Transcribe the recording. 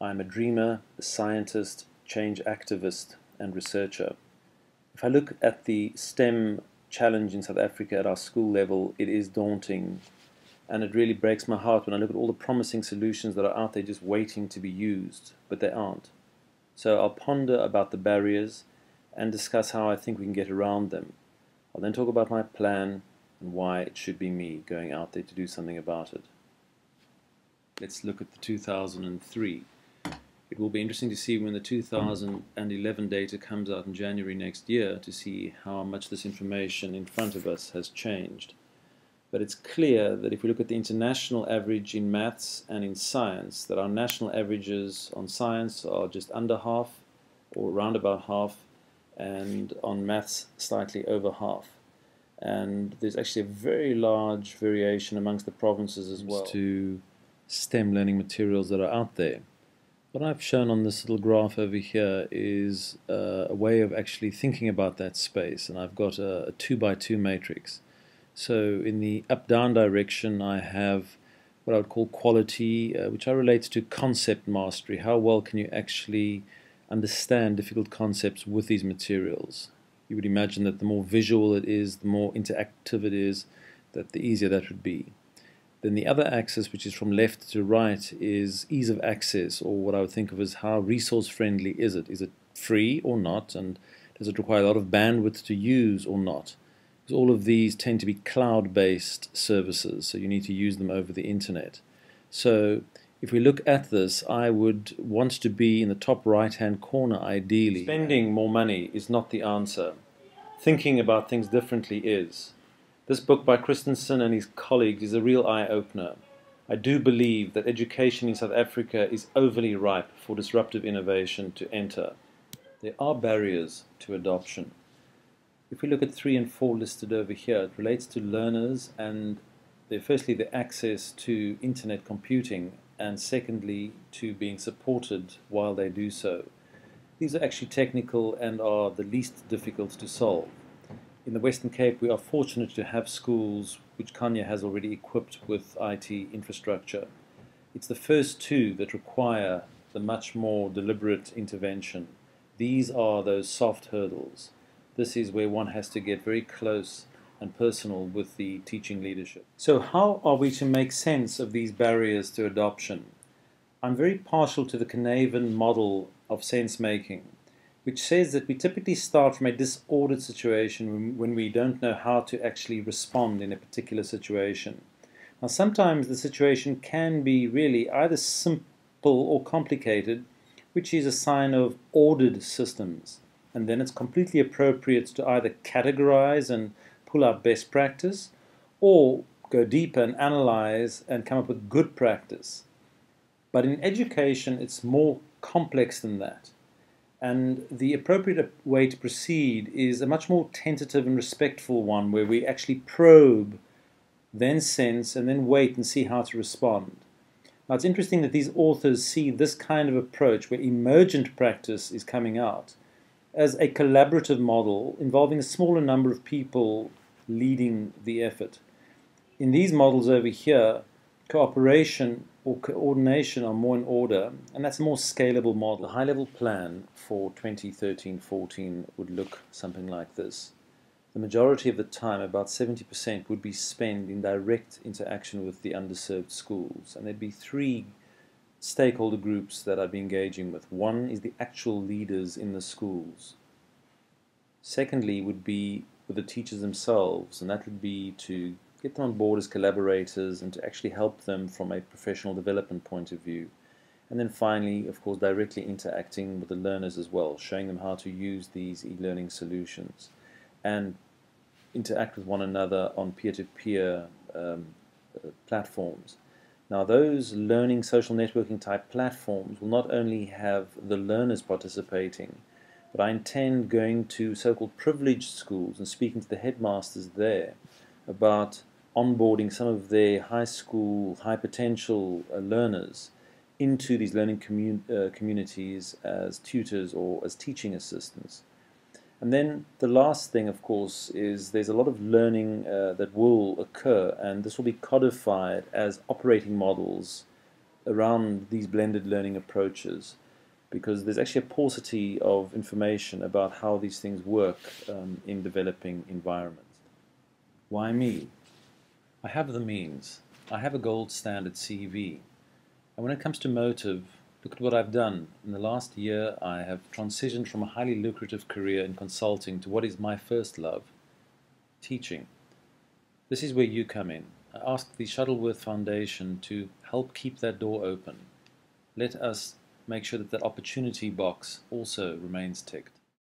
I'm a dreamer, a scientist, change activist, and researcher. If I look at the STEM challenge in South Africa at our school level, it is daunting, and it really breaks my heart when I look at all the promising solutions that are out there just waiting to be used, but they aren't. So I'll ponder about the barriers and discuss how I think we can get around them. I'll then talk about my plan and why it should be me going out there to do something about it. Let's look at the 2003. It will be interesting to see when the 2011 data comes out in January next year to see how much this information in front of us has changed. But it's clear that if we look at the international average in maths and in science, that our national averages on science are just under half or around about half, and on maths slightly over half. And there's actually a very large variation amongst the provinces as well to STEM learning materials that are out there. What I've shown on this little graph over here is a way of actually thinking about that space, and I've got a 2x2 matrix. So in the up-down direction I have what I would call quality, which I relate to concept mastery. How well can you actually understand difficult concepts with these materials? You would imagine that the more visual it is, the more interactive it is, that the easier that would be. Then the other axis, which is from left to right, is ease of access, or what I would think of as how resource friendly is it? Is it free or not? And does it require a lot of bandwidth to use or not? Because all of these tend to be cloud-based services, so you need to use them over the internet. So if we look at this, I would want to be in the top right-hand corner ideally. Spending more money is not the answer. Thinking about things differently is. This book by Christensen and his colleagues is a real eye-opener. I do believe that education in South Africa is overly ripe for disruptive innovation to enter. There are barriers to adoption. If we look at 3 and 4 listed over here, it relates to learners and firstly the access to internet computing, and secondly to being supported while they do so. These are actually technical and are the least difficult to solve. In the Western Cape, we are fortunate to have schools which Kenya has already equipped with IT infrastructure. It's the first two that require the much more deliberate intervention. These are those soft hurdles. This is where one has to get very close and personal with the teaching leadership. So how are we to make sense of these barriers to adoption? I'm very partial to the Canadian model of sense making, which says that we typically start from a disordered situation when we don't know how to actually respond in a particular situation. Now, sometimes the situation can be really either simple or complicated, which is a sign of ordered systems. And then it's completely appropriate to either categorize and pull out best practice, or go deeper and analyze and come up with good practice. But in education, it's more complex than that. And the appropriate way to proceed is a much more tentative and respectful one, where we actually probe, then sense, and then wait and see how to respond. Now, it's interesting that these authors see this kind of approach, where emergent practice is coming out, as a collaborative model involving a smaller number of people leading the effort. In these models over here, cooperation or coordination are more in order, and that's a more scalable model. The high-level plan for 2013-14 would look something like this. The majority of the time, about 70%, would be spent in direct interaction with the underserved schools, and there'd be 3 stakeholder groups that I'd be engaging with. One is the actual leaders in the schools. Secondly would be with the teachers themselves, and that would be to get them on board as collaborators and to actually help them from a professional development point of view. And then finally, of course, directly interacting with the learners as well, showing them how to use these e-learning solutions and interact with one another on peer-to-peer platforms. Now, those learning social networking type platforms will not only have the learners participating, but I intend going to so-called privileged schools and speaking to the headmasters there about onboarding some of their high school, high potential learners into these learning communities as tutors or as teaching assistants. And then the last thing, of course, is there's a lot of learning that will occur, and this will be codified as operating models around these blended learning approaches, because there's actually a paucity of information about how these things work in developing environments. Why me? I have the means. I have a gold standard CV. And when it comes to motive, look at what I've done. In the last year, I have transitioned from a highly lucrative career in consulting to what is my first love, teaching. This is where you come in. I ask the Shuttleworth Foundation to help keep that door open. Let us make sure that that opportunity box also remains ticked.